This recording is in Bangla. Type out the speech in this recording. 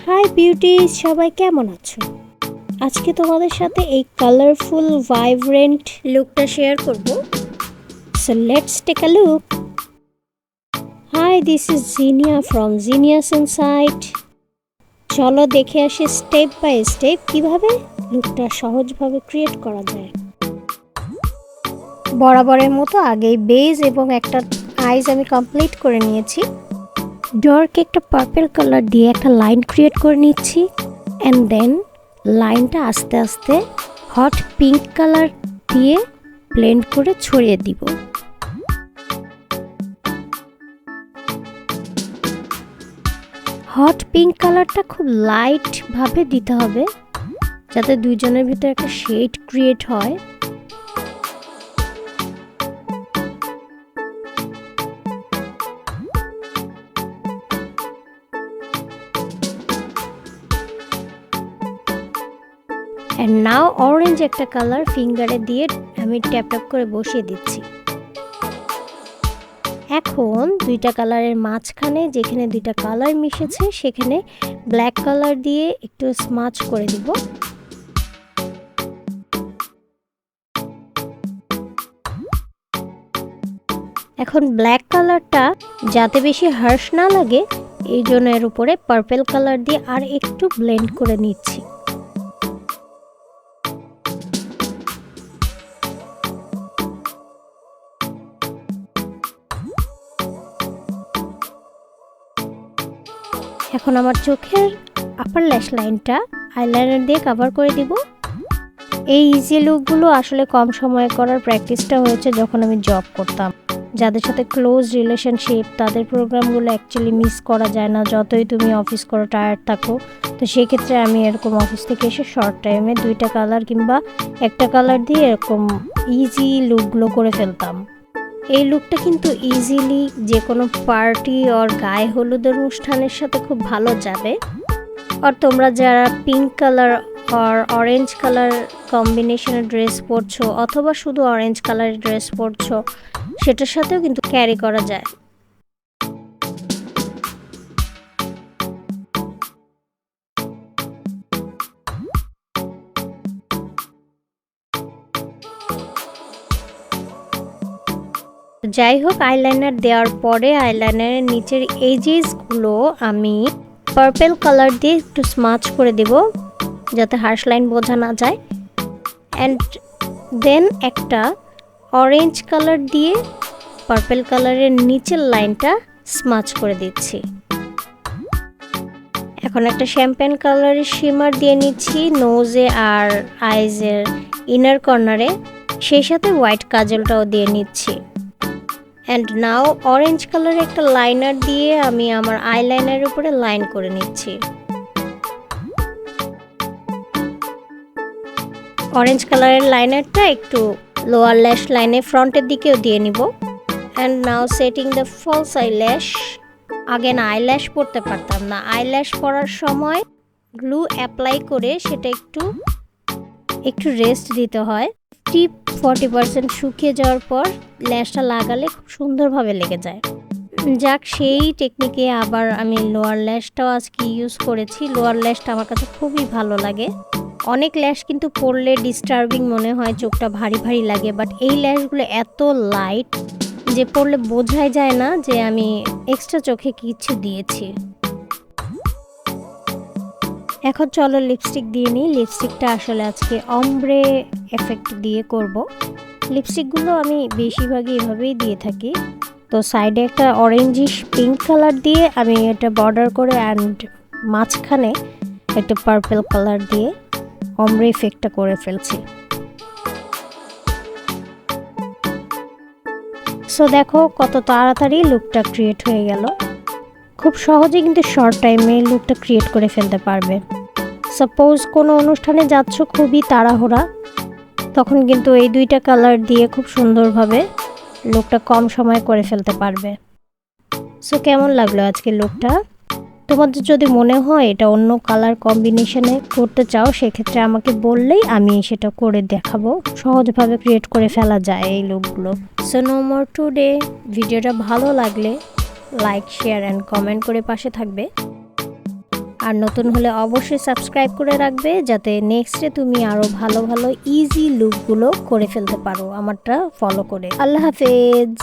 হাই বিউটিজ, সবাই কেমন আছো? আজকে তোমাদের সাথে এই কালারফুল ভাইব্রেন্ট লুকটা শেয়ার করব। So let's take a look. Hi, this is Jinia from genius insight. চলো দেখে আসি স্টেপ বাই স্টেপ কিভাবে লুকটা সহজভাবে ক্রিয়েট করা যায়। বরাবরের মতো আগেই বেজ এবং একটা আইজ আমি কমপ্লিট করে নিয়েছি। ডার্ক একটা পার্পল কালার দিয়ে একটা লাইন ক্রিয়েট করে নিচ্ছি অ্যান্ড দেন লাইনটা আস্তে আস্তে হট পিঙ্ক কালার দিয়ে ব্লেন্ড করে ছড়িয়ে দিব। হট পিঙ্ক কালারটা খুব লাইট ভাবে দিতে হবে যাতে দুইজনের ভিতরে একটা শেড ক্রিয়েট হয়। অ্যান্ড নাও অরেঞ্জ একটা কালার ফিঙ্গারে দিয়ে আমি ট্যাপ ট্যাপ করে বসিয়ে দিচ্ছি। এখন দুইটা কালারের মাঝখানে যেখানে দুইটা কালার মিশেছে সেখানে ব্ল্যাক কালার দিয়ে একটু স্মাচ করে দিব। এখন ব্ল্যাক কালারটা যাতে বেশি হার্শ না লাগে এই জন্য এর উপরে পার্পল কালার দিয়ে আর একটু ব্লেন্ড করে নিচ্ছি। এখন আমার চোখের আপার ল্যাশ লাইনটা আইলাইনার দিয়ে কভার করে দিব। এই ইজি লুকগুলো আসলে কম সময়ে করার প্র্যাকটিসটা হয়েছে যখন আমি জব করতাম। যাদের সাথে ক্লোজ রিলেশনশিপ তাদের প্রোগ্রামগুলো অ্যাকচুয়ালি মিস করা যায় না, যতই তুমি অফিস করো টায়ার্ড থাকো। তো সেই ক্ষেত্রে আমি এরকম অফিস থেকে এসে শর্ট টাইমে দুইটা কালার কিংবা একটা কালার দিয়ে এরকম ইজি লুকগুলো করে ফেলতাম। এই লুকটা কিন্তু ইজিলি যে কোনো পার্টি আর গায়ে হলুদের অনুষ্ঠানের সাথে খুব ভালো যাবে। আর তোমরা যারা পিঙ্ক কালার আর অরেঞ্জ কালার কম্বিনেশনের ড্রেস পরছো অথবা শুধু অরেঞ্জ কালারের ড্রেস পরছো সেটার সাথেও কিন্তু ক্যারি করা যায়। যাই হোক, আইলাইনার দেওয়ার পরে আইলাইনারের নিচের এজেসগুলো আমি পার্পল কালার দিয়ে একটু স্মাচ করে দেব যাতে হার্শ লাইন বোঝা না যায়। অ্যান্ড দেন একটা অরেঞ্জ কালার দিয়ে পার্পল কালারের নিচের লাইনটা স্মাচ করে দিচ্ছি। এখন একটা শ্যাম্পেন কালারের শিমার দিয়ে নিচ্ছি নোজে আর আইজের ইনার কর্নারে, সেই সাথে হোয়াইট কাজলটাও দিয়ে নিচ্ছি। অ্যান্ড নাও অরেঞ্জ কালারের একটা লাইনার দিয়ে আমি আমার আইলাইনারের উপরে লাইন করে নিচ্ছি। অরেঞ্জ কালারের লাইনারটা একটু লোয়ার ল্যাশ লাইনে ফ্রন্টের দিকেও দিয়ে নিব। And now setting the false eyelash. আগে না আইল্যাশ পরতে পারতাম না, আইল্যাশ পরার সময় গ্লু অ্যাপ্লাই করে সেটা একটু রেস্ট দিতে হয়। 40% শুকিয়ে যাওয়ার পর ল্যাশটা লাগালে খুব সুন্দরভাবে লেগে যায়। যাক, সেই টেকনিকে আবার আমি লোয়ার ল্যাশটাও আজকে ইউজ করেছি। লোয়ার ল্যাশটা আমার কাছে খুবই ভালো লাগে। অনেক ল্যাশ কিন্তু পরলে ডিস্টার্বিং মনে হয়, চোখটা ভারী ভারী লাগে, বাট এই ল্যাশগুলো এত লাইট যে পরলে বোঝাই যায় না যে আমি এক্সট্রা চোখে কিছু দিয়েছি। এখন চলো লিপস্টিক দিয়ে নিই। লিপস্টিকটা আসলে আজকে অমব্রে এফেক্ট দিয়ে করব। লিপস্টিকগুলো আমি বেশিরভাগই এভাবেই দিয়ে থাকি। তো সাইডে একটা অরেঞ্জিশ পিঙ্ক কালার দিয়ে আমি এটা বর্ডার করে অ্যান্ড মাঝখানে একটা পার্পল কালার দিয়ে অমব্রে এফেক্টটা করে ফেলছি। সো দেখো কত তাড়াতাড়ি লুকটা ক্রিয়েট হয়ে গেল। খুব সহজে কিন্তু শর্ট টাইমে লুকটা ক্রিয়েট করে ফেলতে পারবে। সাপোজ কোনো অনুষ্ঠানে যাচ্ছ খুবই তাড়াহুড়া, তখন কিন্তু এই দুইটা কালার দিয়ে খুব সুন্দরভাবে লুকটা কম সময়ে করে ফেলতে পারবে। সো কেমন লাগলো আজকে লুকটা? তোমাদের যদি মনে হয় এটা অন্য কালার কম্বিনেশনে করতে চাও সেক্ষেত্রে আমাকে বললেই আমি সেটা করে দেখাবো। সহজভাবে ক্রিয়েট করে ফেলা যায় এই লুকগুলো। So no more today. ভিডিওটা ভালো লাগলে লাইক, শেয়ার অ্যান্ড কমেন্ট করে পাশে থাকবে। আর নতুন হলে অবশ্যই সাবস্ক্রাইব করে রাখবে, যাতে নেক্সটে তুমি আরও ভালো ভালো ইজি লুকগুলো করে ফেলতে পারো আমারটা ফলো করে। আল্লাহ হাফেজ।